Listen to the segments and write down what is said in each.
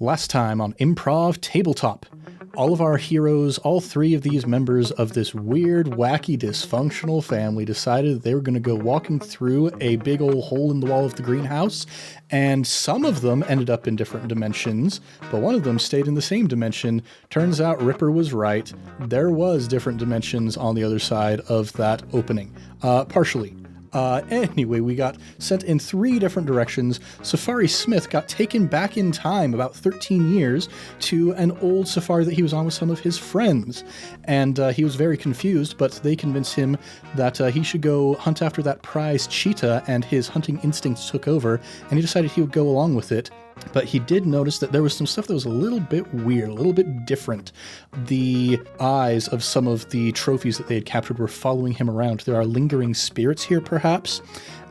Last time on Improv Tabletop, all of our heroes, all three of these members of this weird, wacky, dysfunctional family decided that they were going to go walking through a big old hole in the wall of the greenhouse, and some of them ended up in different dimensions, but one of them stayed in the same dimension. Turns out Ripper was right. There was different dimensions on the other side of that opening. Partially. Anyway, we got sent in 3 different directions. Safari Smith got taken back in time about 13 years to an old safari that he was on with some of his friends. And he was very confused, but they convinced him that he should go hunt after that prize cheetah, and his hunting instincts took over, and he decided he would go along with it. But he did notice that there was some stuff that was a little bit weird, a little bit different. The eyes of some of the trophies that they had captured were following him around. There are lingering spirits here, perhaps.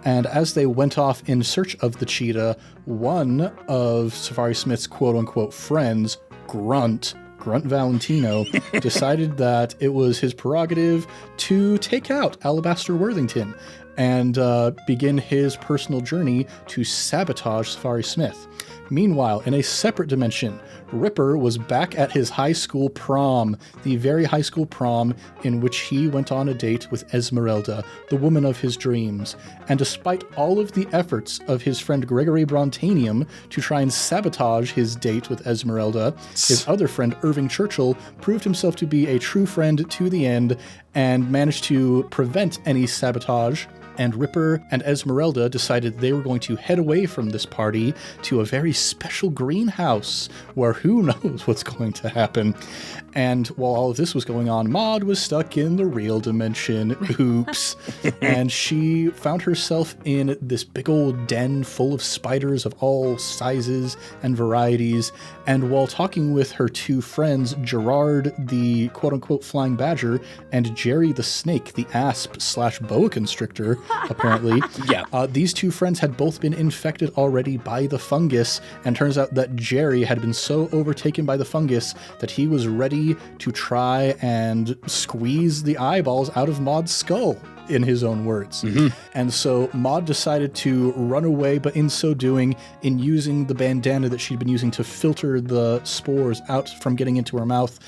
And as they went off in search of the cheetah, one of Safari Smith's quote-unquote friends, Grunt Valentino, decided that it was his prerogative to take out Alabaster Worthington and begin his personal journey to sabotage Safari Smith. Meanwhile, in a separate dimension, Ripper was back at his high school prom, the very high school prom in which he went on a date with Esmeralda, the woman of his dreams. And despite all of the efforts of his friend Gregory Brontanium to try and sabotage his date with Esmeralda, his other friend Irving Churchill proved himself to be a true friend to the end and managed to prevent any sabotage. And Ripper and Esmeralda decided they were going to head away from this party to a very special greenhouse where who knows what's going to happen. And while all of this was going on, Maud was stuck in the real dimension. Oops. And she found herself in this big old den full of spiders of all sizes and varieties. And while talking with her 2 friends, Gerard, the quote-unquote flying badger, and Jerry the snake, the asp/boa constrictor, apparently. Yeah. These 2 friends had both been infected already by the fungus, and turns out that Jerry had been so overtaken by the fungus that he was ready to try and squeeze the eyeballs out of Maud's skull, in his own words. Mm-hmm. And so Maud decided to run away, but in so doing, in using the bandana that she'd been using to filter the spores out from getting into her mouth,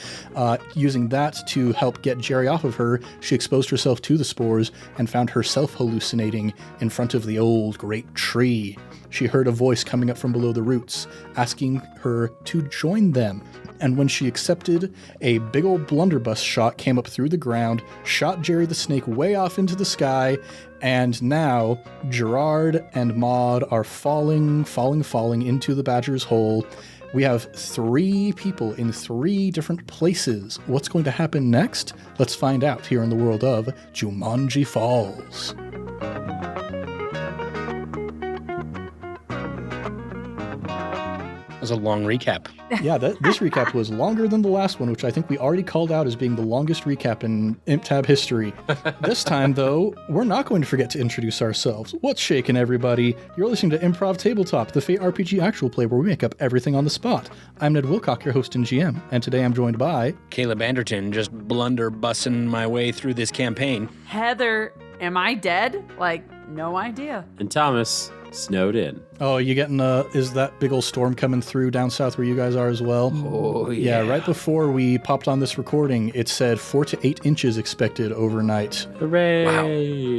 using that to help get Jerry off of her, she exposed herself to the spores and found herself hallucinating in front of the old great tree. She heard a voice coming up from below the roots, asking her to join them. And when she accepted, a big old blunderbuss shot came up through the ground, shot Jerry the snake way off into the sky, and now Gerard and Maud are falling into the badger's hole. We have 3 people in 3 different places. What's going to happen next? Let's find out here in the world of Jumanji Falls. That was a long recap. Yeah, this recap was longer than the last one, which I think we already called out as being the longest recap in ImpTab history. This time, though, we're not going to forget to introduce ourselves. What's shaking, everybody? You're listening to Improv Tabletop, the Fate RPG actual play where we make up everything on the spot. I'm Ned Wilcock, your host and GM, and today I'm joined by... Caleb Anderton, just blunderbussing my way through this campaign. Heather, am I dead? No idea. And Thomas, snowed in. Oh, you getting is that big old storm coming through down south where you guys are as well? Oh, yeah. Yeah, right before we popped on this recording, it said 4 to 8 inches expected overnight. Hooray!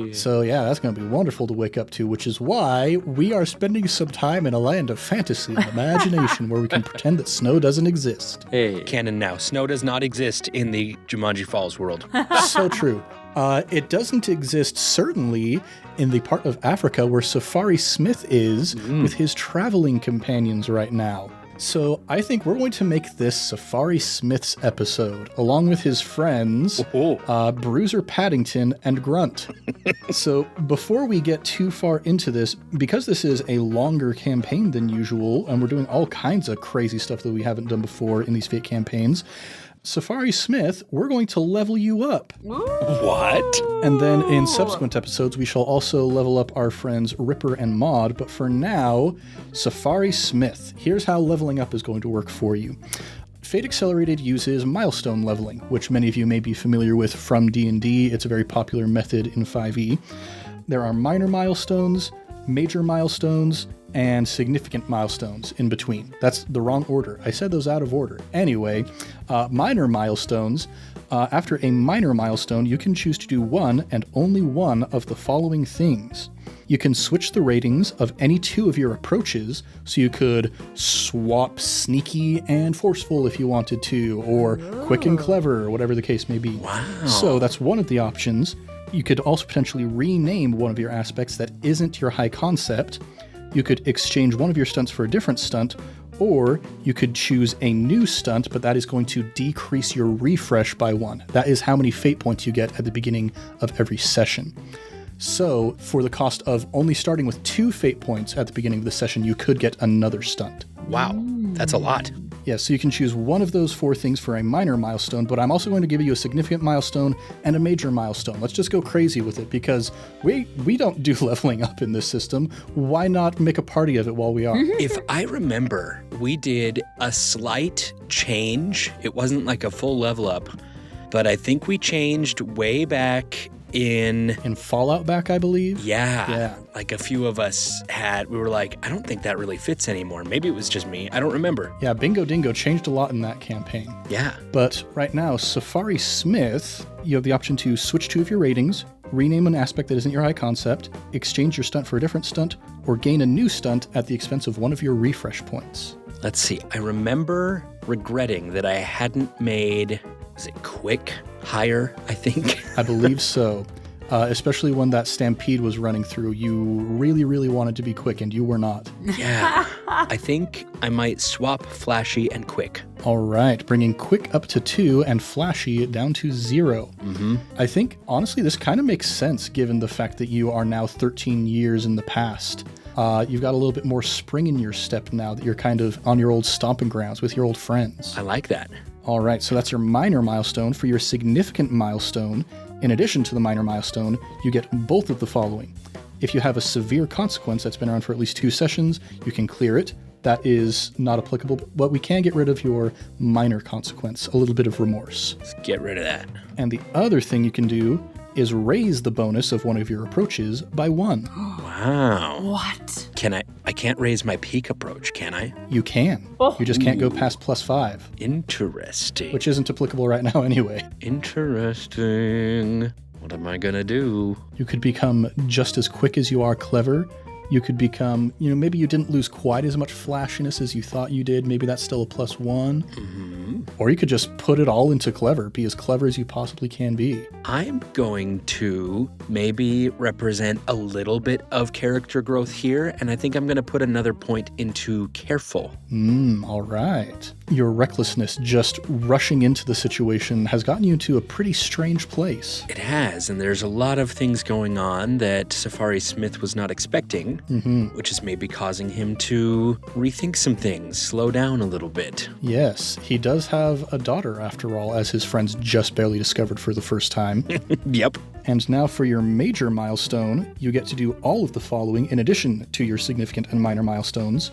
Wow. So yeah, that's going to be wonderful to wake up to, which is why we are spending some time in a land of fantasy and imagination where we can pretend that snow doesn't exist. Hey. Canon now. Snow does not exist in the Jumanji Falls world. So true. It doesn't exist, certainly, in the part of Africa where Safari Smith is with his traveling companions right now. So I think we're going to make this Safari Smith's episode, along with his friends, Bruiser Paddington and Grunt. So before we get too far into this, because this is a longer campaign than usual, and we're doing all kinds of crazy stuff that we haven't done before in these Fate campaigns, Safari Smith, we're going to level you up. What? And then in subsequent episodes, we shall also level up our friends Ripper and Maud. But for now, Safari Smith, here's how leveling up is going to work for you. Fate Accelerated uses milestone leveling, which many of you may be familiar with from D&D. It's a very popular method in 5e. There are minor milestones, major milestones, and significant milestones in between. That's the wrong order. I said those out of order. Anyway, minor milestones. After a minor milestone, you can choose to do one and only one of the following things. You can switch the ratings of any two of your approaches, so you could swap sneaky and forceful if you wanted to, or quick and clever, or whatever the case may be. Wow. So that's one of the options. You could also potentially rename one of your aspects that isn't your high concept. You could exchange one of your stunts for a different stunt, or you could choose a new stunt, but that is going to decrease your refresh by 1. That is how many fate points you get at the beginning of every session. So, for the cost of only starting with 2 fate points at the beginning of the session, you could get another stunt. Wow, that's a lot. Yeah, so you can choose one of those 4 things for a minor milestone, but I'm also going to give you a significant milestone and a major milestone. Let's just go crazy with it, because we don't do leveling up in this system. Why not make a party of it while we are? If I remember, we did a slight change. It wasn't like a full level up, but I think we changed way back in Fallout back, I believe? Yeah. Like a few of us we were like, I don't think that really fits anymore. Maybe it was just me. I don't remember. Yeah, Bingo Dingo changed a lot in that campaign. Yeah. But right now, Safari Smith, you have the option to switch 2 of your ratings, rename an aspect that isn't your high concept, exchange your stunt for a different stunt, or gain a new stunt at the expense of one of your refresh points. Let's see. I remember regretting that I hadn't made, was it quick higher, I think? I believe so. Especially when that stampede was running through. You really, really wanted to be quick, and you were not. Yeah. I think I might swap flashy and quick. All right, bringing quick up to 2 and flashy down to 0. Mm-hmm. I think, honestly, this kind of makes sense given the fact that you are now 13 years in the past. You've got a little bit more spring in your step now that you're kind of on your old stomping grounds with your old friends. I like that. All right, so that's your minor milestone. For your significant milestone, in addition to the minor milestone, you get both of the following. If you have a severe consequence that's been around for at least 2 sessions, you can clear it. That is not applicable, but we can get rid of your minor consequence, a little bit of remorse. Let's get rid of that. And the other thing you can do is raise the bonus of one of your approaches by 1. Wow. What? I can't raise my peak approach, can I? You can. Oh. You just can't go past +5, Interesting. which isn't applicable right now anyway. Interesting. What am I gonna do? You could become just as quick as you are clever. You could become, maybe you didn't lose quite as much flashiness as you thought you did. Maybe that's still a +1. Mm-hmm. Or you could just put it all into clever. Be as clever as you possibly can be. I'm going to maybe represent a little bit of character growth here, and I think I'm going to put another point into careful. All right. Your recklessness just rushing into the situation has gotten you into a pretty strange place. It has, and there's a lot of things going on that Safari Smith was not expecting, which is maybe causing him to rethink some things, slow down a little bit. Yes, he does have a daughter, after all, as his friends just barely discovered for the first time. Yep. And now for your major milestone, you get to do all of the following in addition to your significant and minor milestones.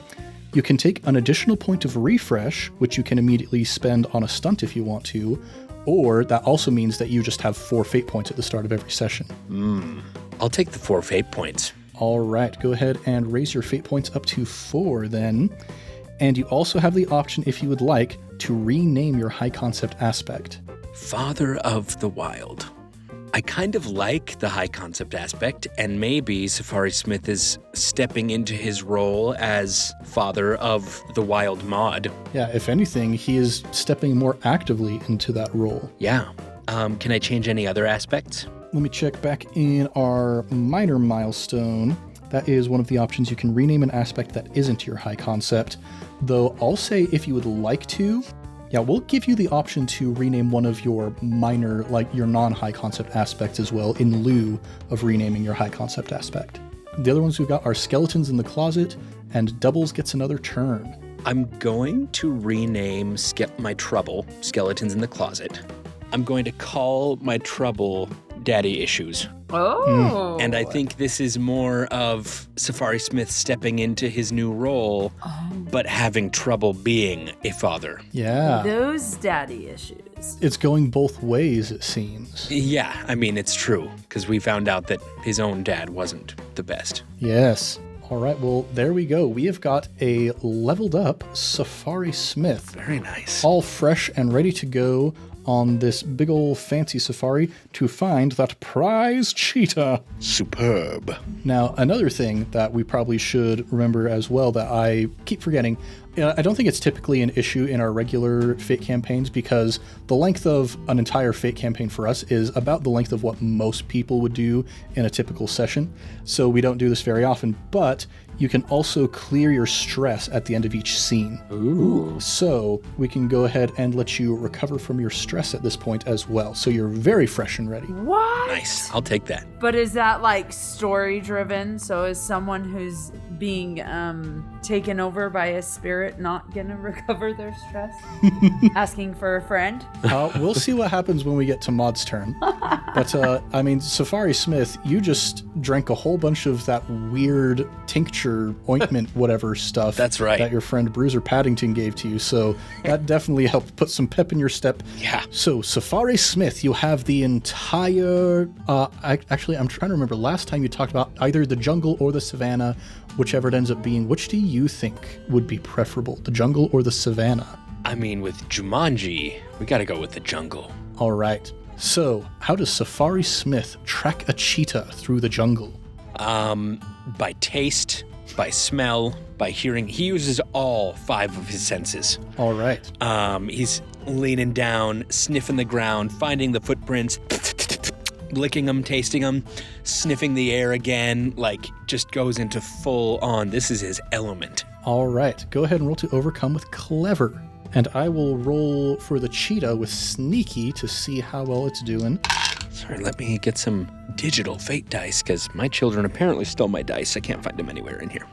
You can take an additional point of refresh, which you can immediately spend on a stunt if you want to, or that also means that you just have 4 fate points at the start of every session. I'll take the 4 fate points. All right, go ahead and raise your fate points up to 4 then. And you also have the option, if you would like, to rename your high concept aspect. Father of the Wild. I kind of like the high concept aspect, and maybe Safari Smith is stepping into his role as father of the wild mod. Yeah, if anything, he is stepping more actively into that role. Yeah. Can I change any other aspects? Let me check back in our minor milestone. That is one of the options. You can rename an aspect that isn't your high concept. Though I'll say if you would like to, yeah, we'll give you the option to rename one of your minor, like your non-high concept aspects as well, in lieu of renaming your high concept aspect. The other ones we've got are Skeletons in the Closet, and Doubles Gets Another Turn. I'm going to rename my trouble, Skeletons in the Closet. I'm going to call my trouble Daddy Issues. Oh. And I think this is more of Safari Smith stepping into his new role, but having trouble being a father. Yeah. Those daddy issues. It's going both ways, it seems. Yeah, I mean, it's true, because we found out that his own dad wasn't the best. Yes. All right, well, there we go. We have got a leveled up Safari Smith. Very nice. All fresh and ready to go on this big old fancy safari to find that prize cheetah. Superb. Now, another thing that we probably should remember as well that I keep forgetting, I don't think it's typically an issue in our regular Fate campaigns because the length of an entire Fate campaign for us is about the length of what most people would do in a typical session. So we don't do this very often, but you can also clear your stress at the end of each scene. Ooh. So we can go ahead and let you recover from your stress at this point as well. So you're very fresh and ready. What? Nice. I'll take that. But is that like story driven? So is someone who's being taken over by a spirit not gonna recover their stress? Asking for a friend? We'll see what happens when we get to Maud's turn. But, I mean, Safari Smith, you just drank a whole bunch of that weird tincture, ointment, whatever stuff. That's right. That your friend Bruiser Paddington gave to you. So that definitely helped put some pep in your step. Yeah. So, Safari Smith, you have the entire... actually, I'm trying to remember. Last time you talked about either the jungle or the savannah, whichever it ends up being. Which do you think would be preferable, the jungle or the savannah? I mean, with Jumanji, we gotta go with the jungle. All right. So, how does Safari Smith track a cheetah through the jungle? By taste, by smell, by hearing. He uses all 5 of his senses. All right. He's leaning down, sniffing the ground, finding the footprints, licking them, tasting them, sniffing the air again, like just goes into full on. This is his element. All right. Go ahead and roll to overcome with clever. And I will roll for the cheetah with sneaky to see how well it's doing. Sorry, let me get some digital fate dice, because my children apparently stole my dice. I can't find them anywhere in here.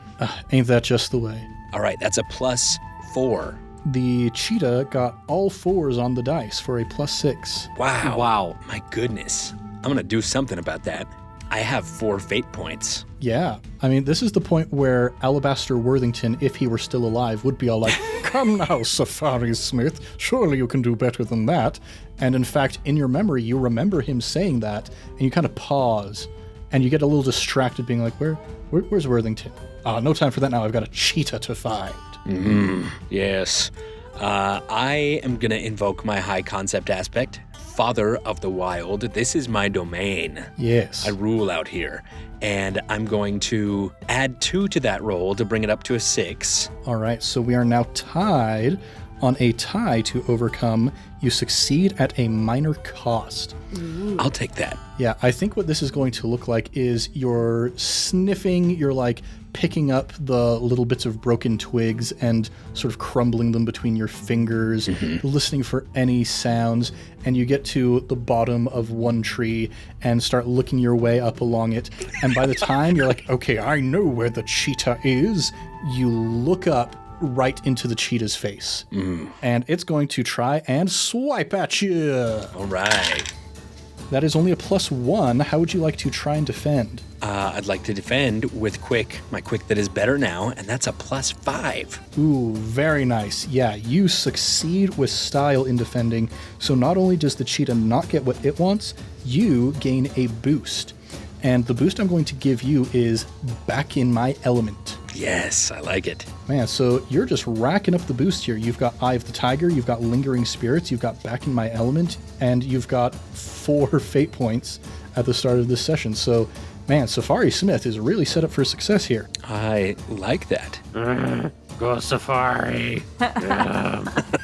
Ain't that just the way? All right, that's a +4. The cheetah got all 4s on the dice for a +6. Wow. Wow. My goodness. I'm going to do something about that. I have 4 fate points. Yeah. I mean, this is the point where Alabaster Worthington, if he were still alive, would be all like, "Come now, Safari Smith, surely you can do better than that." And in fact, in your memory, you remember him saying that, and you kind of pause, and you get a little distracted being like, where's Worthington? No time for that now, I've got a cheetah to find. Yes. I am going to invoke my high concept aspect. Father of the Wild. This is my domain. Yes. I rule out here. And I'm going to add 2 to that roll to bring it up to a 6. All right, so we are now tied. On a tie to overcome, you succeed at a minor cost. I'll take that. Yeah, I think what this is going to look like is you're sniffing, you're like picking up the little bits of broken twigs and sort of crumbling them between your fingers, listening for any sounds, and you get to the bottom of one tree and start looking your way up along it. And by the time you're like, okay, I know where the cheetah is, you look up right into the cheetah's face. And it's going to try and swipe at you. All right. That is only a +1. How would you like to try and defend? I'd like to defend with quick, my quick that is better now, and that's a +5. Ooh, very nice. Yeah, you succeed with style in defending. So not only does the cheetah not get what it wants, you gain a boost. And the boost I'm going to give you is back in my element. Yes, I like it. Man, so you're just racking up the boost here. You've got Eye of the Tiger, you've got Lingering Spirits, you've got Back in My Element, and you've got 4 fate points at the start of this session. So, man, Safari Smith is really set up for success here. I like that. Go Safari.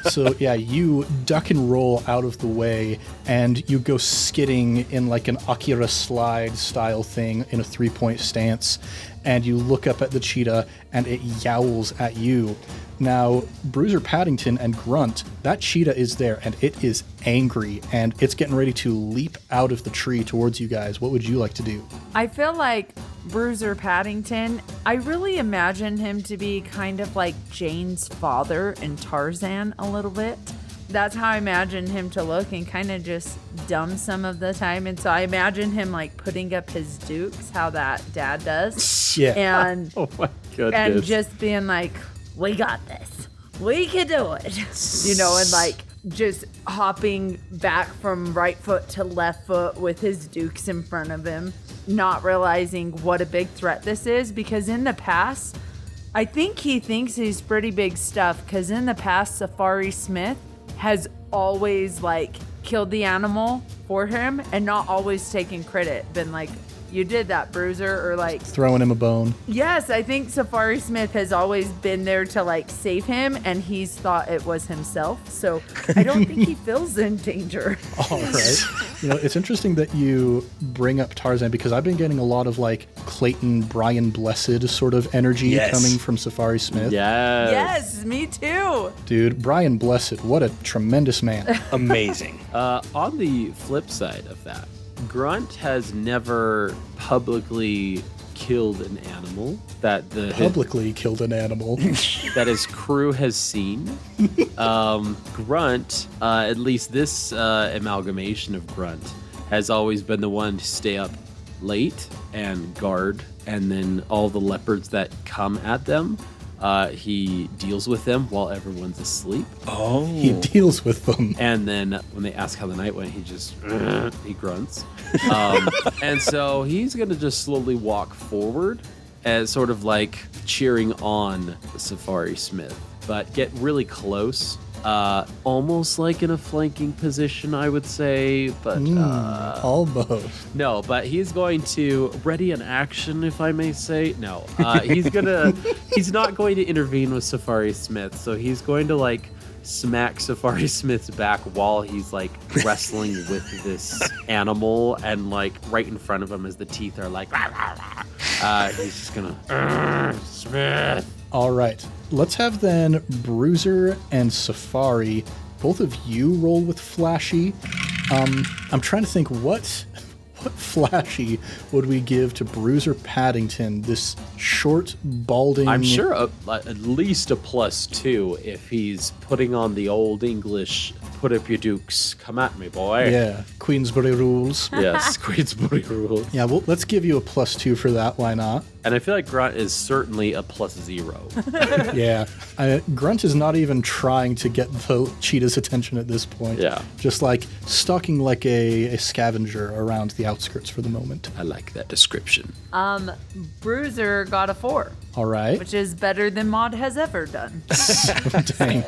So, yeah, you duck and roll out of the way, and you go skidding in like an Akira slide style thing in a 3-point stance, and you look up at the cheetah, and it yowls at you. Now, Bruiser Paddington and Grunt, that cheetah is there, and it is angry, and it's getting ready to leap out of the tree towards you guys. What would you like to do? I feel like Bruiser Paddington, I really imagine him to be kind of like Jane's father in Tarzan a little bit. That's how I imagine him to look, and kind of just dumb some of the time. And so I imagine him like putting up his dukes, how that dad does. Yeah. And Oh my goodness. and just being like, we got this. We can do it. You know, and like just hopping back from right foot to left foot with his dukes in front of him, not realizing what a big threat this is, because in the past, I think he thinks he's pretty big stuff, because in the past, Safari Smith has always like killed the animal for him and not always taken credit, been like, you did that, Bruiser, or like Throwing him a bone. yes, I think Safari Smith has always been there to like save him, and he's thought it was himself. So I don't think he feels in danger. All right. It's interesting that you bring up Tarzan, because I've been getting a lot of like Clayton, Brian Blessed sort of energy coming from Safari Smith. Yes, me too. Dude, Brian Blessed, what a tremendous man. Amazing. On the flip side of that, Grunt has never publicly killed an animal that Publicly killed an animal. that his crew has seen. Grunt, at least this amalgamation of Grunt, has always been the one to stay up late and guard, and then all the leopards that come at them, he deals with them while everyone's asleep. Oh. He deals with them. And then when they ask how the night went, he grunts. And so he's going to just slowly walk forward as sort of like cheering on Safari Smith, but get really close, almost like in a flanking position, I would say, but Almost. no, but he's going to ready an action, if I may say. No, he's not going to intervene with Safari Smith, so he's going to like smack Safari Smith's back while he's like wrestling with this animal, and like right in front of him as the teeth are like he's just gonna Smith. All right. Let's have then Bruiser and Safari, both of you roll with Flashy. I'm trying to think what Flashy would we give to Bruiser Paddington, this short, balding... I'm sure at least a +2 if he's putting on the old English, put up your dukes, come at me, boy. Yeah, Queensbury rules. Yes, Queensbury rule. Yeah, well, let's give you a +2 for that. Why not? And I feel like Grunt is certainly a +0. Yeah. Grunt is not even trying to get the cheetah's attention at this point. Yeah. Just like stalking like a scavenger around the outskirts for the moment. I like that description. Bruiser got a 4, All right. which is better than Maud has ever done. Dang.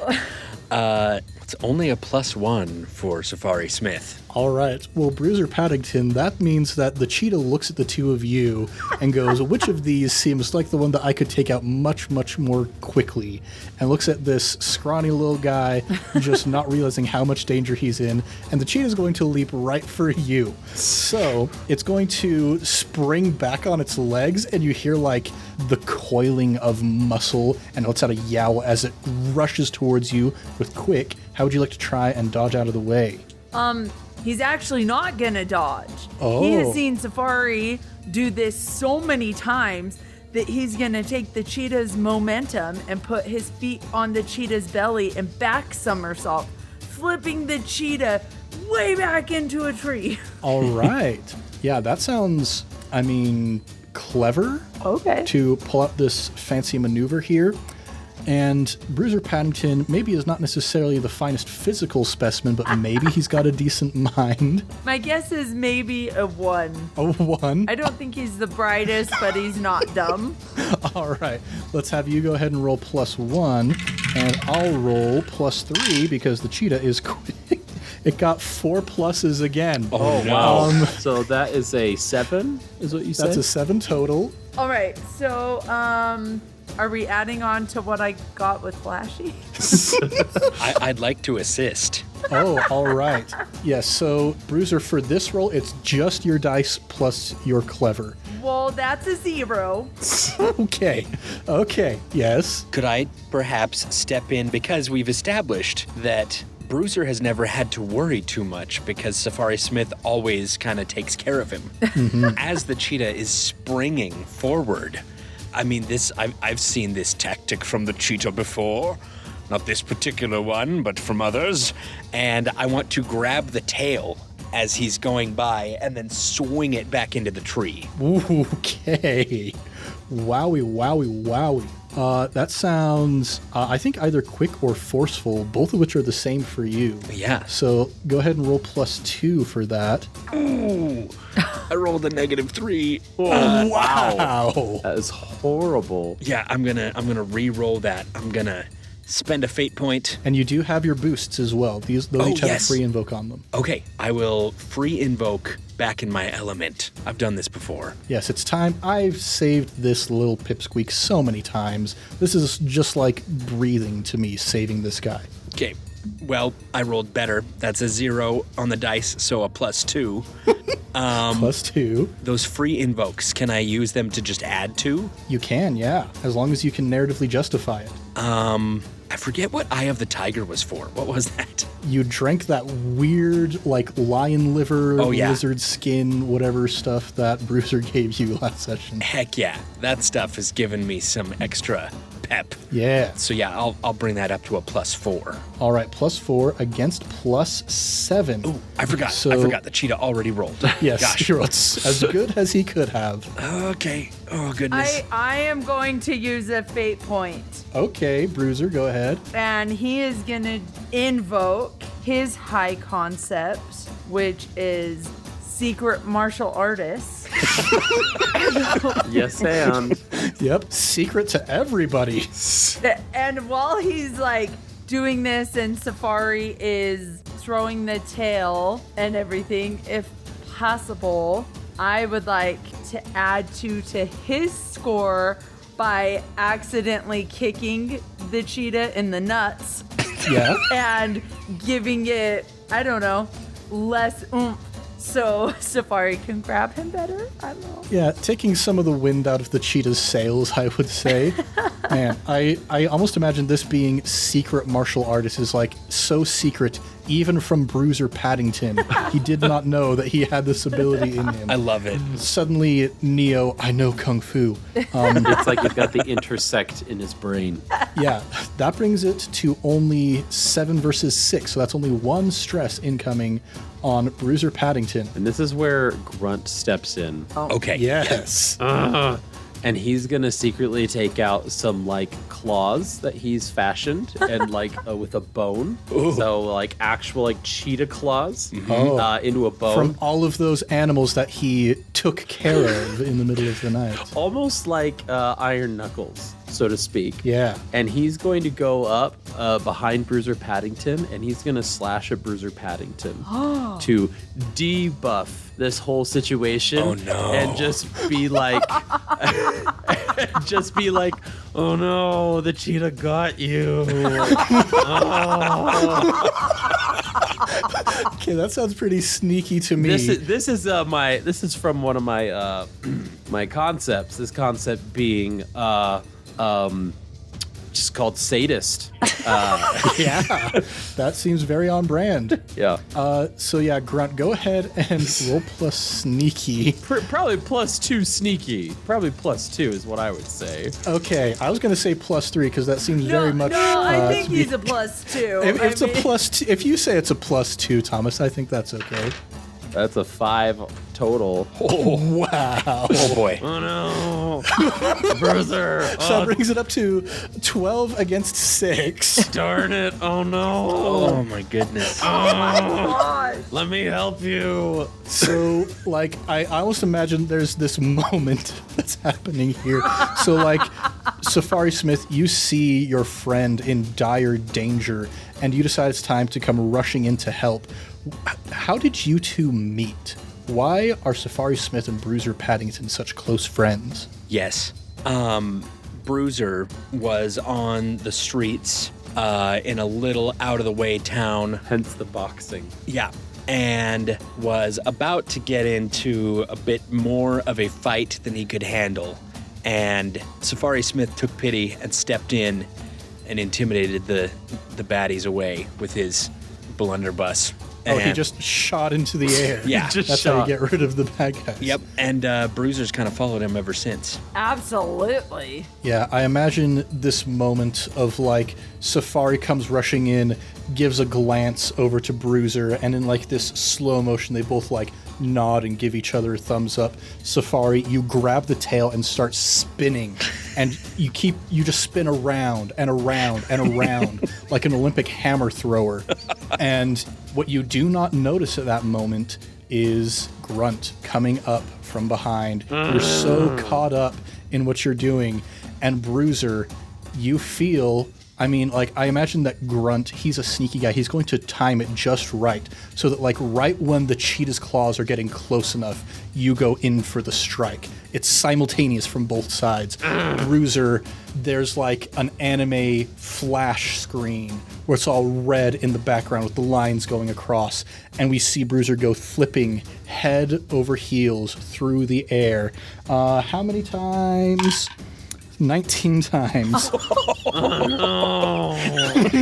It's only a +1 for Safari Smith. All right. Well, Bruiser Paddington, that means that the cheetah looks at the two of you and goes, which of these seems like the one that I could take out much, much more quickly? And looks at this scrawny little guy, just not realizing how much danger he's in. And the cheetah is going to leap right for you. So it's going to spring back on its legs, and you hear like the coiling of muscle, and it lets out a yowl as it rushes towards you with quick. How would you like to try and dodge out of the way? He's actually not gonna dodge. Oh. He has seen Safari do this so many times that he's gonna take the cheetah's momentum and put his feet on the cheetah's belly and back somersault, flipping the cheetah way back into a tree. All right. Yeah, that sounds, clever. Okay. To pull out this fancy maneuver here. And Bruiser Paddington maybe is not necessarily the finest physical specimen, but maybe he's got a decent mind. My guess is maybe a 1. A 1? I don't think he's the brightest, but he's not dumb. All right. Let's have you go ahead and roll +1, and I'll roll +3 because the cheetah is quick. It got 4 pluses again. Oh, wow. So that is a 7, is what you said? That's a 7 total. All right, so are we adding on to what I got with Flashy? I'd like to assist. Oh, all right. Yes, so Bruiser, for this roll, it's just your dice plus your clever. Well, that's a 0. Okay, yes. Could I perhaps step in, because we've established that Bruiser has never had to worry too much because Safari Smith always kind of takes care of him. As the cheetah is springing forward, I've seen this tactic from the cheetah before. Not this particular one, but from others. And I want to grab the tail as he's going by and then swing it back into the tree. Okay. Wowie. That sounds, I think, either quick or forceful, both of which are the same for you. Yeah. So go ahead and roll +2 for that. Ooh, I rolled a -3. Wow. That is horrible. Yeah, I'm gonna re-roll that. I'm gonna spend a fate point. And you do have your boosts as well. Those each have a free invoke on them. Okay, I will free invoke back in my element. I've done this before. Yes, it's time. I've saved this little pipsqueak so many times. This is just like breathing to me, saving this guy. Okay, well, I rolled better. That's a 0 on the dice, so a +2. +2. Those free invokes, can I use them to just add to? You can, yeah, as long as you can narratively justify it. I forget what Eye of the Tiger was for. What was that? You drank that weird, like, lion liver, lizard skin, whatever stuff that Bruiser gave you last session. Heck yeah, that stuff has given me some extra pep. Yeah. So yeah, I'll bring that up to a +4. All right, +4 against +7. Ooh, I forgot the cheetah already rolled. Yes, Gosh. it's as good as he could have. Okay. Oh, goodness. I am going to use a fate point. Okay, Bruiser, go ahead. And he is going to invoke his high concept, which is secret martial artist. Yes, and. Yep, secret to everybody. And while he's like doing this and Safari is throwing the tail and everything, if possible, I would like to add 2 to his score by accidentally kicking the cheetah in the nuts. Yeah. And giving it, I don't know, less oomph. So Safari can grab him better? I don't know. Yeah, taking some of the wind out of the cheetah's sails, I would say. Man, I almost imagine this being secret martial artist is like so secret, even from Bruiser Paddington. He did not know that he had this ability in him. I love it. Suddenly, Neo, I know Kung Fu. It's like he's got the intersect in his brain. Yeah, that brings it to only 7 versus 6, so that's only 1 stress incoming on Bruiser Paddington. And this is where Grunt steps in. Okay. Yes. And he's gonna secretly take out some like claws that he's fashioned and like with a bone. Ooh. So like actual like cheetah claws Oh. into a bone. From all of those animals that he took care of in the middle of the night. Almost like iron knuckles, so to speak. Yeah. And he's going to go up behind Bruiser Paddington and he's going to slash at Bruiser Paddington to debuff this whole situation. Oh, no. And just be like, oh no, the cheetah got you. Okay, that sounds pretty sneaky to me. This is from one of my my concepts. This concept being just called sadist. Yeah, that seems very on brand. Yeah. So yeah, Grunt, go ahead and roll plus sneaky. Probably +2 sneaky. Probably +2 is what I would say. Okay, I was going to say +3 because that seems very much. No, I think to be- he's a +2. If it's I a mean- +2, if you say it's a +2, Thomas, I think that's okay. That's a 5 total. Wow. Oh boy. Oh no. Bruiser. So that brings it up to 12 against 6. Darn it. Oh no. Oh my goodness. God. Let me help you. So, like, I almost imagine there's this moment that's happening here. So, like, Safari Smith, you see your friend in dire danger, and you decide it's time to come rushing in to help. How did you two meet? Why are Safari Smith and Bruiser Paddington such close friends? Yes. Bruiser was on the streets in a little out-of-the-way town. Hence the boxing. Yeah. And was about to get into a bit more of a fight than he could handle. And Safari Smith took pity and stepped in and intimidated the baddies away with his blunderbuss. Oh, he just shot into the air. Yeah. That's how you get rid of the bad guys. Yep, and Bruiser's kind of followed him ever since. Absolutely. Yeah, I imagine this moment of like Safari comes rushing in, gives a glance over to Bruiser, and in like this slow motion, they both like nod and give each other a thumbs up. Safari, you grab the tail and start spinning, and you just spin around and around and around like an Olympic hammer thrower. And what you do not notice at that moment is Grunt coming up from behind. You're so caught up in what you're doing. And Bruiser, you feel, I mean, like, I imagine that Grunt, he's a sneaky guy. He's going to time it just right so that, like, right when the cheetah's claws are getting close enough, you go in for the strike. It's simultaneous from both sides. Bruiser, there's like an anime flash screen where it's all red in the background with the lines going across, and we see Bruiser go flipping head over heels through the air. How many times? 19 times.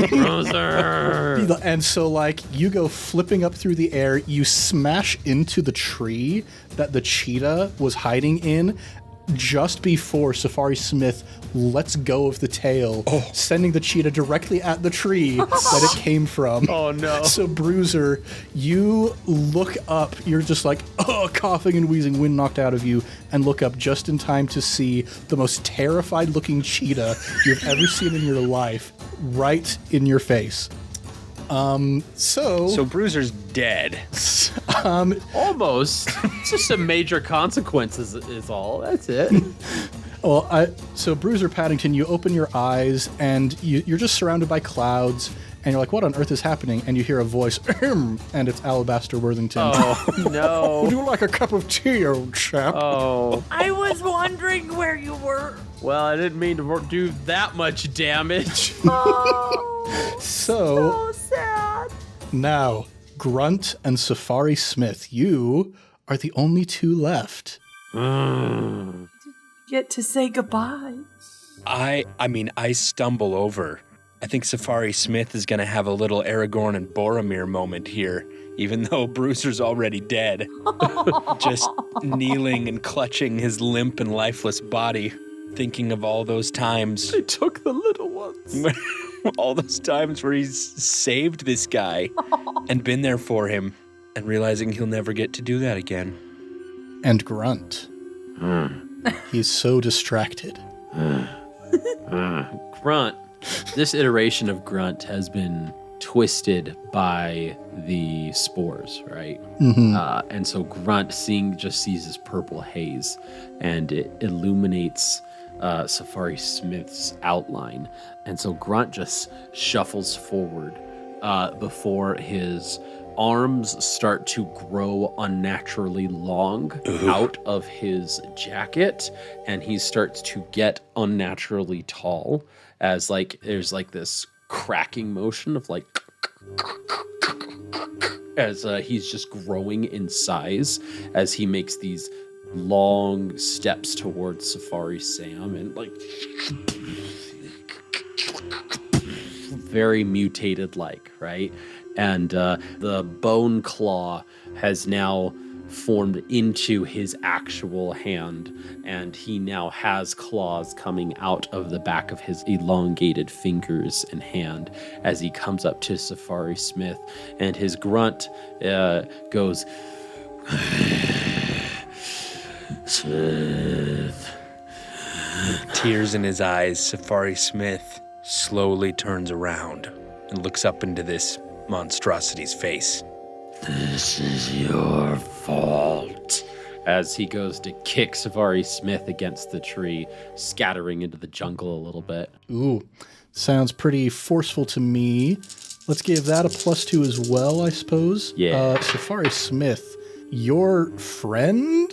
Bruiser! And so, like, you go flipping up through the air, you smash into the tree that the cheetah was hiding in just before Safari Smith lets go of the tail, sending the cheetah directly at the tree that it came from. Oh, no. So, Bruiser, you look up, you're just like, coughing and wheezing, wind knocked out of you, and look up just in time to see the most terrified looking cheetah you've ever seen in your life right in your face. So Bruiser's dead. Almost. It's just some major consequences is all. That's it. Well, so Bruiser Paddington, you open your eyes and you're just surrounded by clouds, and you're like, what on earth is happening? And you hear a voice, and it's Alabaster Worthington. Oh, no. Would you like a cup of tea, old chap? Oh. I was wondering where you were. Well, I didn't mean to do that much damage. Oh, So sad. now, Grunt and Safari Smith, you are the only two left. Get to say goodbye. I mean, I stumble over. I think Safari Smith is going to have a little Aragorn and Boromir moment here, even though Bruiser's already dead. Just kneeling and clutching his limp and lifeless body, thinking of all those times. They took the little ones. All those times where he's saved this guy and been there for him, and realizing he'll never get to do that again. And Grunt. He's so distracted. Grunt. This iteration of Grunt has been twisted by the spores, right? And so Grunt just sees this purple haze, and it illuminates Safari Smith's outline. And so Grunt just shuffles forward before his arms start to grow unnaturally long out of his jacket, and he starts to get unnaturally tall as like there's like this cracking motion of like as he's just growing in size as he makes these long steps towards Safari Sam, and like very mutated like, right? And the bone claw has now formed into his actual hand, and he now has claws coming out of the back of his elongated fingers and hand as he comes up to Safari Smith, and his grunt goes, Smith. Tears in his eyes, Safari Smith slowly turns around and looks up into this monstrosity's face. This is your fault. As he goes to kick Safari Smith against the tree, scattering into the jungle a little bit. Ooh, sounds pretty forceful to me. Let's give that a +2 as well, I suppose. Yeah. Safari Smith, your friend,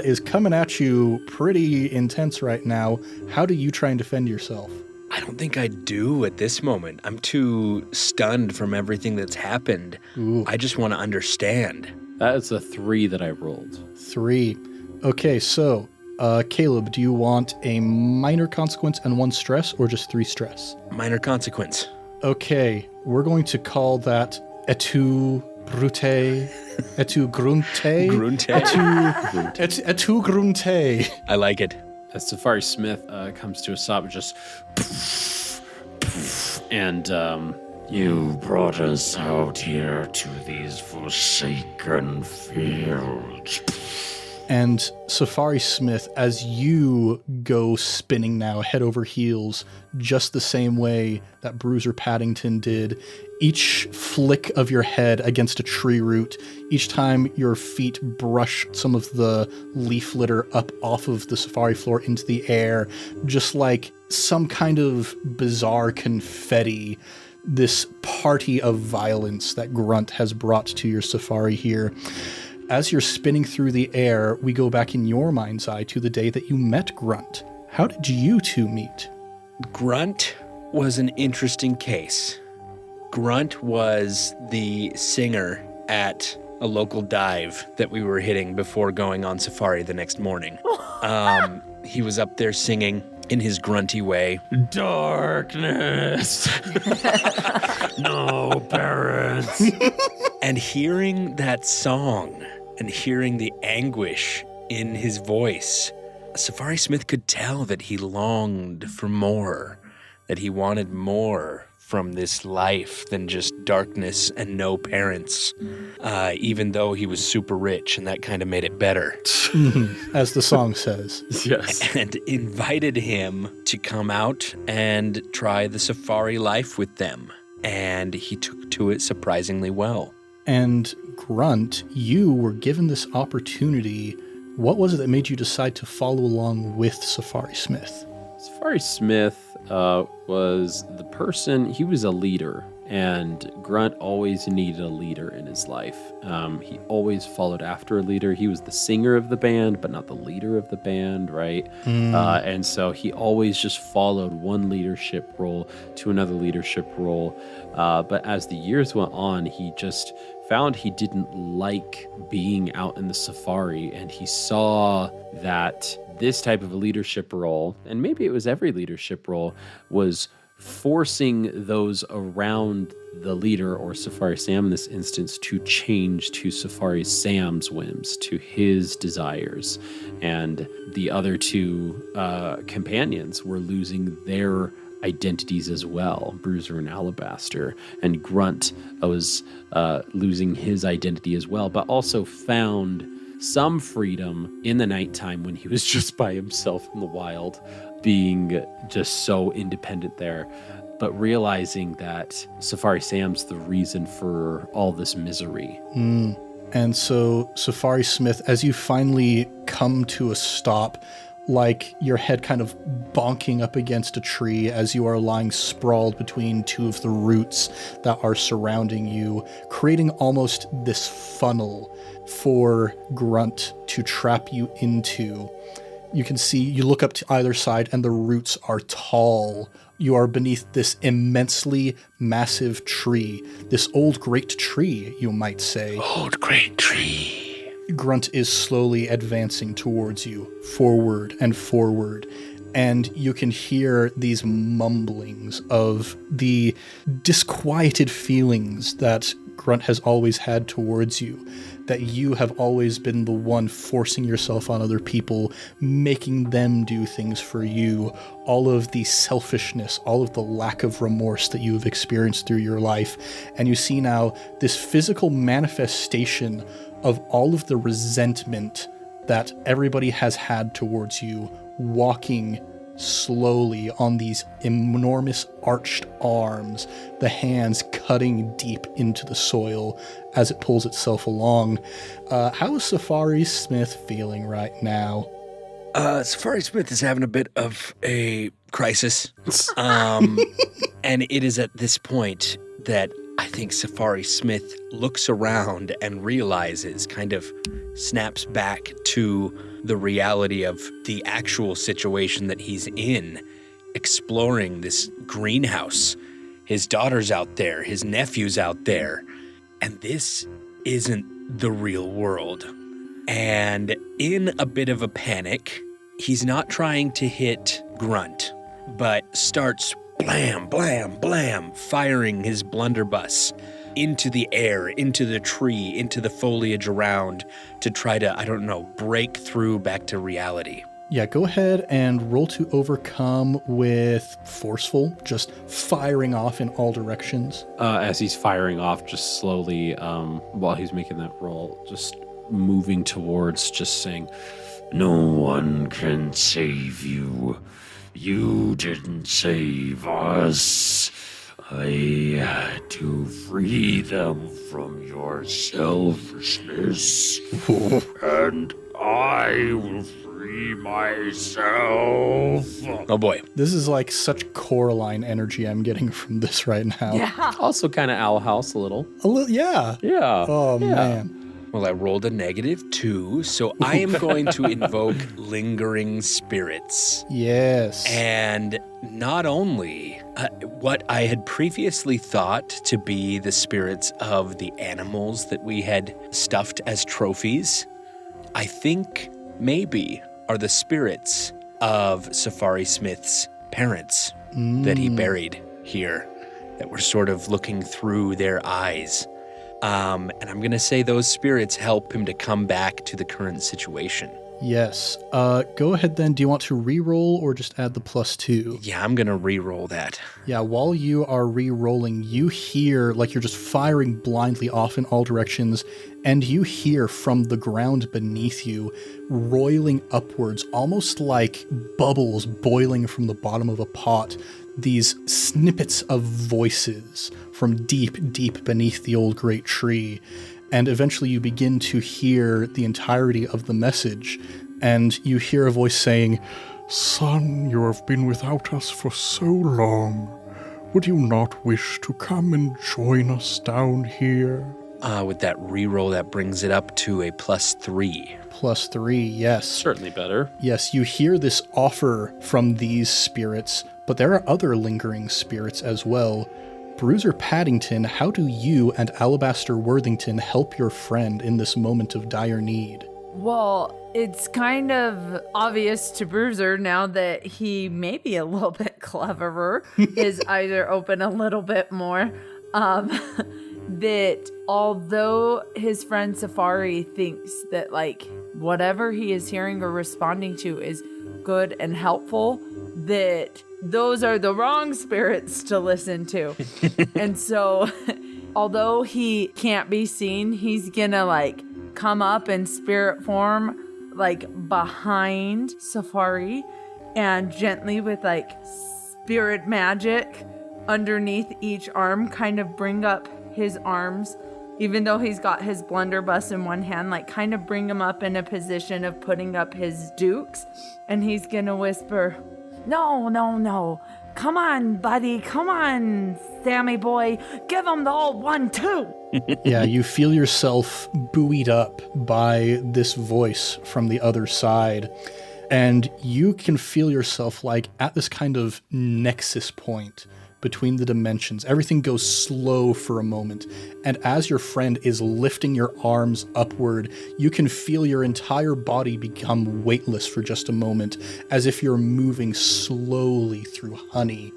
is coming at you pretty intense right now. How do you try and defend yourself? I don't think I do at this moment. I'm too stunned from everything that's happened. Ooh. I just want to understand. That is a 3 that I rolled. 3. Okay, so, Caleb, do you want a minor consequence and 1 stress, or just 3 stress? Minor consequence. Okay, we're going to call that etu brute, etu grunte, Grunte. etu grunte. I like it. As Safari Smith comes to a stop, and just and You brought us out here to these forsaken fields. And Safari Smith, as you go spinning now head over heels, just the same way that Bruiser Paddington did, each flick of your head against a tree root, each time your feet brush some of the leaf litter up off of the safari floor into the air, just like some kind of bizarre confetti, this party of violence that Grunt has brought to your safari here. As you're spinning through the air, we go back in your mind's eye to the day that you met Grunt. How did you two meet? Grunt was an interesting case. Grunt was the singer at a local dive that we were hitting before going on safari the next morning. He was up there singing in his grunty way. Darkness. No parents. And hearing that song and hearing the anguish in his voice, Safari Smith could tell that he longed for more, that he wanted more from this life than just darkness and no parents, even though he was super rich, and that kind of made it better. As the song says. yes. And invited him to come out and try the safari life with them. And he took to it surprisingly well. And Grunt, you were given this opportunity. What was it that made you decide to follow along with Safari Smith? Safari Smith was the person, he was a leader, and Grunt always needed a leader in his life. He always followed after a leader. He was the singer of the band, but not the leader of the band, right? And so he always just followed one leadership role to another leadership role. But as the years went on, he just found he didn't like being out in the safari, and he saw that this type of a leadership role, and maybe it was every leadership role, was forcing those around the leader, or Safari Sam in this instance, to change to Safari Sam's whims, to his desires. And the other two companions were losing their identities as well, Bruiser and Alabaster, and Grunt was losing his identity as well, but also found some freedom in the nighttime when he was just by himself in the wild, being just so independent there, but realizing that Safari Sam's the reason for all this misery. And so, Safari Smith, as you finally come to a stop, like your head kind of bonking up against a tree as you are lying sprawled between two of the roots that are surrounding you, creating almost this funnel for Grunt to trap you into. You can see, you look up to either side and the roots are tall. You are beneath this immensely massive tree, this old great tree, you might say. Old great tree. Grunt is slowly advancing towards you, forward and forward, and you can hear these mumblings of the disquieted feelings that Grunt has always had towards you, that you have always been the one forcing yourself on other people, making them do things for you, all of the selfishness, all of the lack of remorse that you have experienced through your life. And you see now this physical manifestation of all of the resentment that everybody has had towards you, walking slowly on these enormous arched arms, the hands cutting deep into the soil as it pulls itself along. How is Safari Smith feeling right now? Safari Smith is having a bit of a crisis. And it is at this point that I think Safari Smith looks around and realizes, kind of snaps back to the reality of the actual situation that he's in, exploring this greenhouse. His daughter's out there, his nephew's out there, and this isn't the real world. And in a bit of a panic, he's not trying to hit Grunt, but starts blam, blam, blam, firing his blunderbuss into the air, into the tree, into the foliage around to try to, break through back to reality. Yeah, go ahead and roll to overcome with forceful, just firing off in all directions. As he's firing off, just slowly, while he's making that roll, just moving towards, just saying, No one can save you. You didn't save us. I had to free them from your selfishness. And I will free myself. Oh boy. This is like such Coraline energy I'm getting from this right now. Yeah. also kind of Owl House a little. Yeah. Yeah. Oh, Yeah. man. Well, I rolled a -2, so I am going to invoke lingering spirits. Yes. And not only what I had previously thought to be the spirits of the animals that we had stuffed as trophies, I think maybe are the spirits of Safari Smith's parents that he buried here, that were sort of looking through their eyes. And I'm going to say those spirits help him to come back to the current situation. Yes. Go ahead then. Do you want to re-roll or just add the +2? Yeah, I'm going to re-roll that. Yeah, while you are re-rolling, you hear, like you're just firing blindly off in all directions, and you hear from the ground beneath you, roiling upwards, almost like bubbles boiling from the bottom of a pot, these snippets of voices from deep, deep beneath the old great tree. And eventually you begin to hear the entirety of the message, and you hear a voice saying, Son, you have been without us for so long. Would you not wish to come and join us down here? With that re-roll, that brings it up to a +3. +3, yes. Certainly better. Yes, you hear this offer from these spirits, but there are other lingering spirits as well. Bruiser Paddington, how do you and Alabaster Worthington help your friend in this moment of dire need? Well, it's kind of obvious to Bruiser now that he may be a little bit cleverer. His eyes are open a little bit more. That although his friend Safari thinks that like whatever he is hearing or responding to is good and helpful, that those are the wrong spirits to listen to. And so although he can't be seen, he's gonna like come up in spirit form like behind Safari and gently with like spirit magic underneath each arm kind of bring up his arms, even though he's got his blunderbuss in one hand, like kind of bring him up in a position of putting up his dukes. And he's gonna whisper, No. Come on, buddy. Come on, Sammy boy. Give him the old 1-2. Yeah, you feel yourself buoyed up by this voice from the other side. And you can feel yourself like at this kind of nexus point between the dimensions. Everything goes slow for a moment. And as your friend is lifting your arms upward, you can feel your entire body become weightless for just a moment, as if you're moving slowly through honey.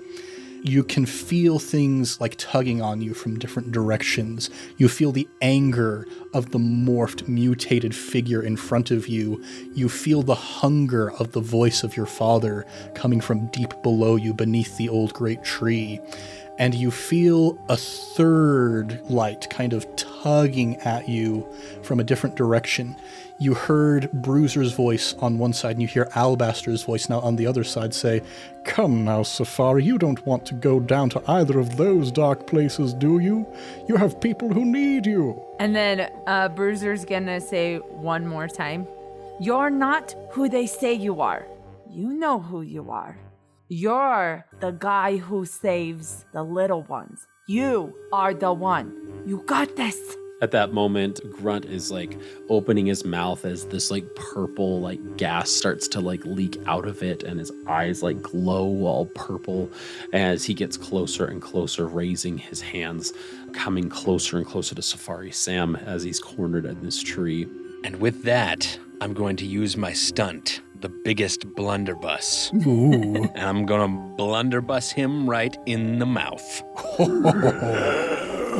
You can feel things like tugging on you from different directions. You feel the anger of the morphed, mutated figure in front of you. You feel the hunger of the voice of your father coming from deep below you beneath the old great tree. And you feel a third light kind of tugging at you from a different direction. You heard Bruiser's voice on one side, and you hear Alabaster's voice now on the other side say, Come now, Safari, you don't want to go down to either of those dark places, do you? You have people who need you. And then Bruiser's gonna say one more time, You're not who they say you are. You know who you are. You're the guy who saves the little ones. You are the one. You got this. At that moment, Grunt is like opening his mouth as this like purple like gas starts to like leak out of it, and his eyes like glow all purple as he gets closer and closer, raising his hands, coming closer and closer to Safari Sam as he's cornered in this tree. And with that, I'm going to use my stunt, the biggest blunderbuss. Ooh. And I'm going to blunderbuss him right in the mouth.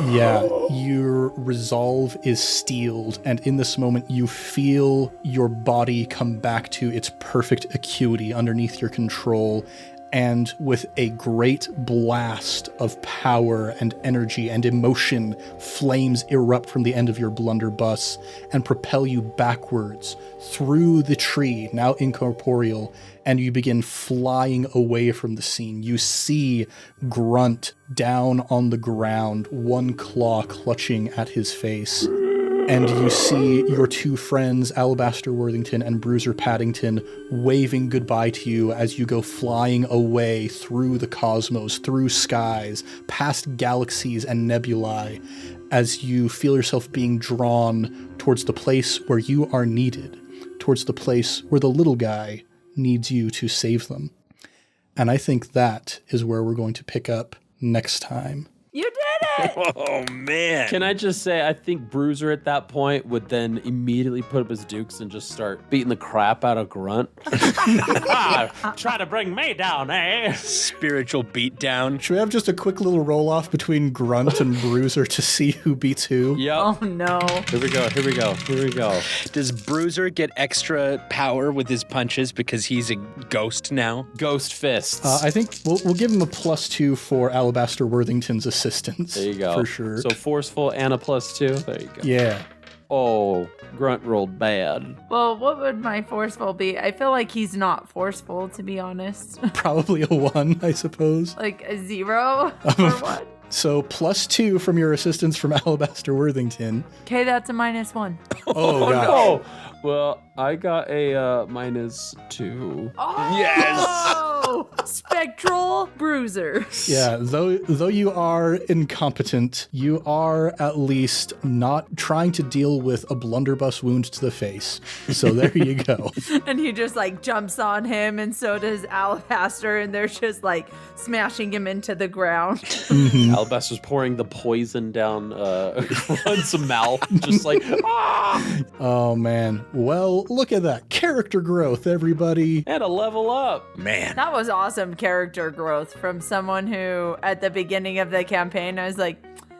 Yeah, your resolve is steeled, and in this moment you feel your body come back to its perfect acuity underneath your control, and with a great blast of power and energy and emotion, flames erupt from the end of your blunderbuss and propel you backwards through the tree, now incorporeal, and you begin flying away from the scene. You see Grunt down on the ground, one claw clutching at his face. And you see your two friends, Alabaster Worthington and Bruiser Paddington, waving goodbye to you as you go flying away through the cosmos, through skies, past galaxies and nebulae, as you feel yourself being drawn towards the place where you are needed, towards the place where the little guy needs you to save them. And I think that is where we're going to pick up next time. You did it! Oh, man. Can I just say, I think Bruiser at that point would then immediately put up his dukes and just start beating the crap out of Grunt. Try to bring me down, eh? Spiritual beatdown. Should we have just a quick little roll-off between Grunt and Bruiser to see who beats who? Yep. Oh, no. Here we go. Does Bruiser get extra power with his punches because he's a ghost now? Ghost fists. I think we'll give him a +2 for Alabaster Worthington's assistance. There you go. For sure. So forceful and a +2. There you go. Yeah. Oh, Grunt rolled bad. Well, what would my forceful be? I feel like he's not forceful, to be honest. Probably a 1, I suppose. Like a 0 or what? So +2 from your assistance from Alabaster Worthington. Okay, that's a -1. Oh, God. Oh, well, I got a -2. Oh! Yes! Spectral Bruiser. Yeah, though you are incompetent, you are at least not trying to deal with a blunderbuss wound to the face. So there you go. And he just like jumps on him, and so does Alabaster, and they're just like smashing him into the ground. Alabaster's pouring the poison down Grunt's mouth, just like, ah! Oh, man. Well, look at that. Character growth, everybody. And a level up. Man. That was awesome character growth from someone who, at the beginning of the campaign, I was like,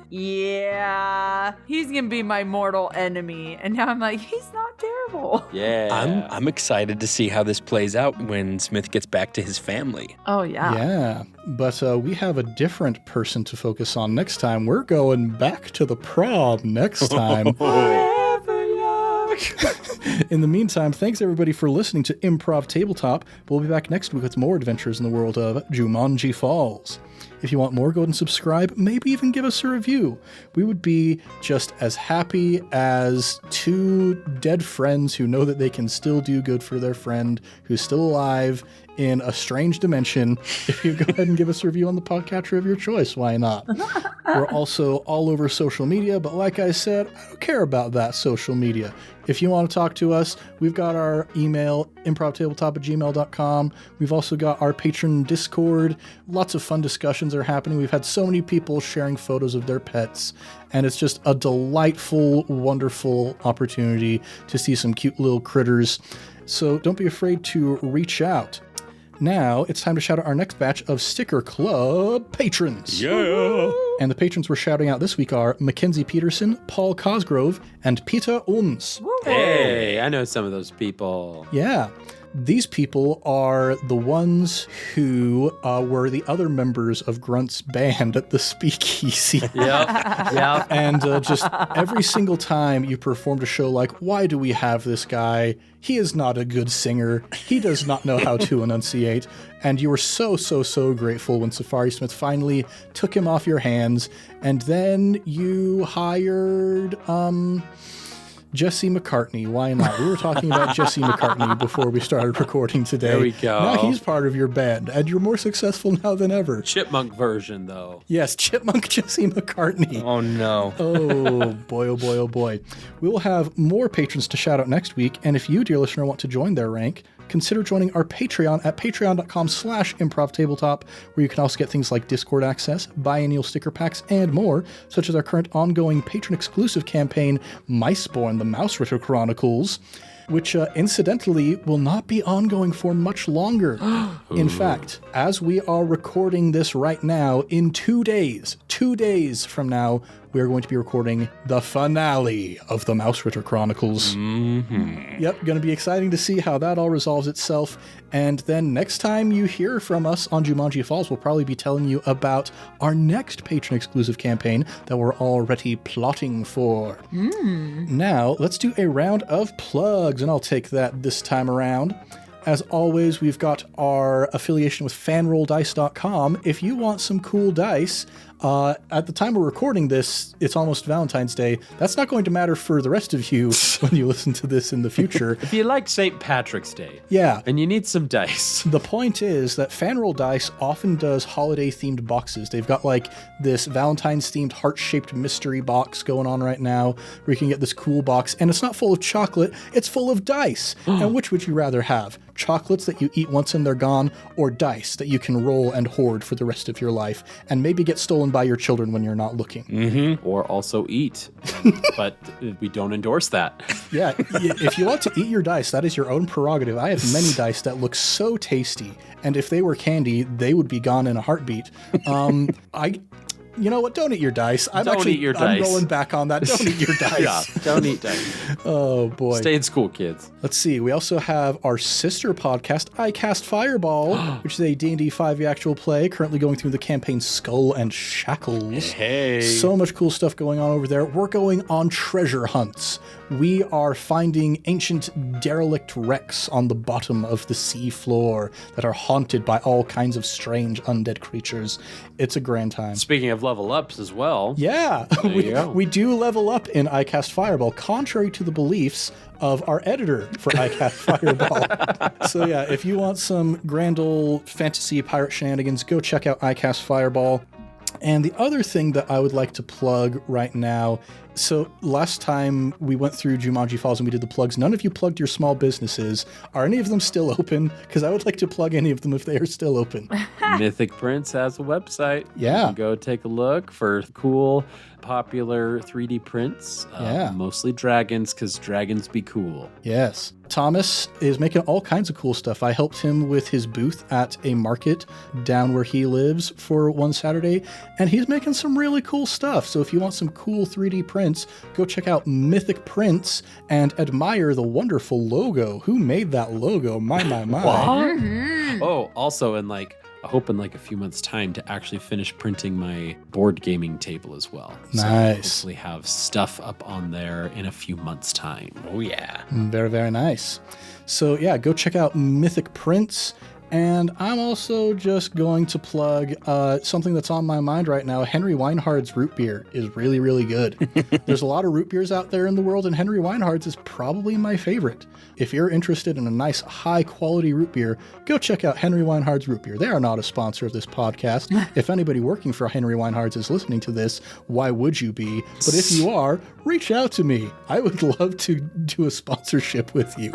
yeah, he's gonna be my mortal enemy. And now I'm like, he's not terrible. Yeah. I'm excited to see how this plays out when Smith gets back to his family. Oh, yeah. Yeah, but we have a different person to focus on next time. We're going back to the prom next time. In the meantime, thanks everybody for listening to Improv Tabletop. We'll be back next week with more adventures in the world of Jumanji Falls. If you want more, go ahead and subscribe, maybe even give us a review. We would be just as happy as two dead friends who know that they can still do good for their friend who's still alive in a strange dimension. If you go ahead and give us a review on the podcatcher of your choice, why not? We're also all over social media, but like I said, I don't care about that social media. If you want to talk to us, we've got our email, improvtabletop@gmail.com. We've also got our Patreon Discord. Lots of fun discussions are happening. We've had so many people sharing photos of their pets, and it's just a delightful, wonderful opportunity to see some cute little critters. So don't be afraid to reach out. Now, it's time to shout out our next batch of Sticker Club patrons. Yeah. And the patrons we're shouting out this week are Mackenzie Peterson, Paul Cosgrove, and Peter Uns. Hey, I know some of those people. Yeah. These people are the ones who were the other members of Grunt's band at the Speakeasy. Yep. And just every single time you performed a show like, why do we have this guy? He is not a good singer. He does not know how to enunciate. And you were so grateful when Safari Smith finally took him off your hands. And then you hired... Jesse McCartney. Why not? We were talking about Jesse McCartney before we started recording today. There we go. Now he's part of your band, and you're more successful now than ever. Chipmunk version, though. Yes, Chipmunk Jesse McCartney. Oh, no. Oh, boy, oh, boy, oh, boy. We will have more patrons to shout out next week, and if you, dear listener, want to join their rank, consider joining our Patreon at patreon.com/improvtabletop, where you can also get things like Discord access, biennial sticker packs, and more, such as our current ongoing patron-exclusive campaign, Miceborn, the Mouse Ritter Chronicles, which incidentally will not be ongoing for much longer. In fact, as we are recording this right now, in 2 days from now, we are going to be recording the finale of the Mouse Ritter Chronicles. Mm-hmm. Yep, going to be exciting to see how that all resolves itself. And then next time you hear from us on Jumanji Falls, we'll probably be telling you about our next patron-exclusive campaign that we're already plotting for. Now, let's do a round of plugs, and I'll take that this time around. As always, we've got our affiliation with fanrolldice.com. If you want some cool dice, at the time we're recording this, it's almost Valentine's Day. That's not going to matter for the rest of you when you listen to this in the future. If you like St. Patrick's Day. Yeah. And you need some dice. The point is that Fanroll Dice often does holiday-themed boxes. They've got like this Valentine's-themed heart-shaped mystery box going on right now where you can get this cool box. And it's not full of chocolate, it's full of dice. And which would you rather have? Chocolates that you eat once and they're gone, or dice that you can roll and hoard for the rest of your life and maybe get stolen by your children when you're not looking. Mm-hmm. Or also eat. But we don't endorse that. Yeah, if you want to eat your dice, that is your own prerogative. I have many dice that look so tasty, and if they were candy, they would be gone in a heartbeat. You know what? Don't eat your dice. I'm rolling back on that. Don't eat your dice. Yeah, don't eat dice. Oh, boy. Stay in school, kids. Let's see. We also have our sister podcast, I Cast Fireball, which is a D&D 5e actual play, currently going through the campaign Skull and Shackles. Hey. So much cool stuff going on over there. We're going on treasure hunts. We are finding ancient derelict wrecks on the bottom of the sea floor that are haunted by all kinds of strange undead creatures. It's a grand time. Speaking of level ups as well. Yeah, we do level up in iCast Fireball, contrary to the beliefs of our editor for iCast Fireball. So yeah, if you want some grand old fantasy pirate shenanigans, go check out iCast Fireball. And the other thing that I would like to plug right now, so last time we went through Jumanji Falls and we did the plugs, none of you plugged your small businesses. Are any of them still open? Because I would like to plug any of them if they are still open. Mythic Prince has a website. Yeah. You can go take a look for cool, popular 3D prints. Yeah. Mostly dragons, because dragons be cool. Yes. Thomas is making all kinds of cool stuff. I helped him with his booth at a market down where he lives for one Saturday, and he's making some really cool stuff. So if you want some cool 3D prints, go check out Mythic Prints and admire the wonderful logo. Who made that logo? My. What? Oh, also, I hope in a few months' time to actually finish printing my board gaming table as well. Nice. So I'll hopefully have stuff up on there in a few months' time. Oh, yeah. Very, very nice. So yeah, go check out Mythic Prints. And I'm also just going to plug something that's on my mind right now. Henry Weinhard's root beer is really, really good. There's a lot of root beers out there in the world, and Henry Weinhard's is probably my favorite. If you're interested in a nice, high-quality root beer, go check out Henry Weinhard's root beer. They are not a sponsor of this podcast. If anybody working for Henry Weinhard's is listening to this, why would you be? But if you are, reach out to me. I would love to do a sponsorship with you.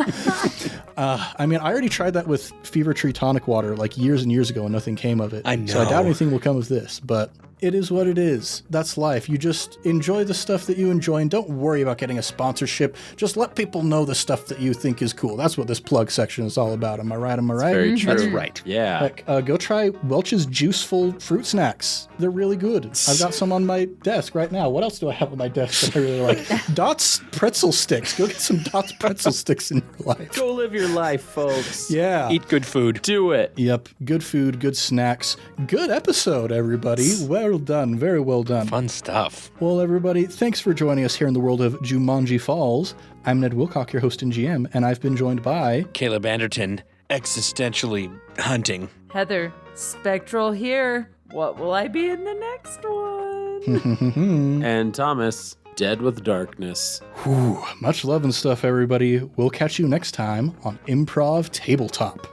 I already tried that with Fever Tree Tonic Water years and years ago, and nothing came of it. I know. So I doubt anything will come of this, but it is what it is. That's life. You just enjoy the stuff that you enjoy, and don't worry about getting a sponsorship. Just let people know the stuff that you think is cool. That's what this plug section is all about. Am I right? Very true. That's right. Yeah. Go try Welch's Juiceful Fruit Snacks. They're really good. I've got some on my desk right now. What else do I have on my desk that I really like? Dots Pretzel Sticks. Go get some Dots Pretzel Sticks in your life. Go live your life, folks. Yeah. Eat good food. Do it. Yep. Good food, good snacks. Good episode, everybody. Well done. Very well done. Fun stuff. Well, everybody, thanks for joining us here in the world of Jumanji Falls. I'm Ned Wilcock, your host and GM, and I've been joined by Caleb Anderton, existentially hunting. Heather, Spectral here. What will I be in the next one? And Thomas, Dead with Darkness. Whew, much love and stuff, everybody. We'll catch you next time on Improv Tabletop.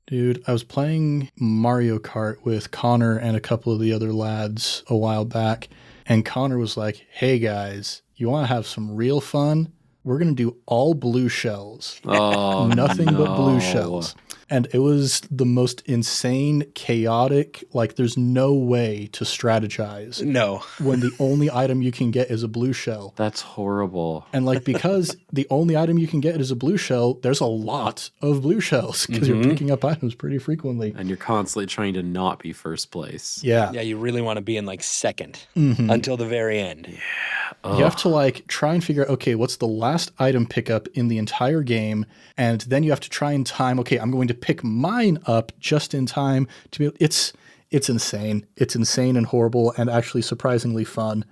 Dude, I was playing Mario Kart with Connor and a couple of the other lads a while back, and Connor was like, hey guys, you want to have some real fun? we're going to do all blue shells. Oh, Nothing but blue no. shells. And it was the most insane, chaotic, like there's no way to strategize No. when the only item you can get is a blue shell. That's horrible. And like, because the only item you can get is a blue shell, there's a lot of blue shells because you're picking up items pretty frequently. And you're constantly trying to not be first place. Yeah. Yeah, you really want to be in like second until the very end. You have to like try and figure out, okay, what's the last item pickup in the entire game? And then you have to try and time, okay, I'm going to pick mine up just in time to be, it's insane. It's insane and horrible and actually surprisingly fun.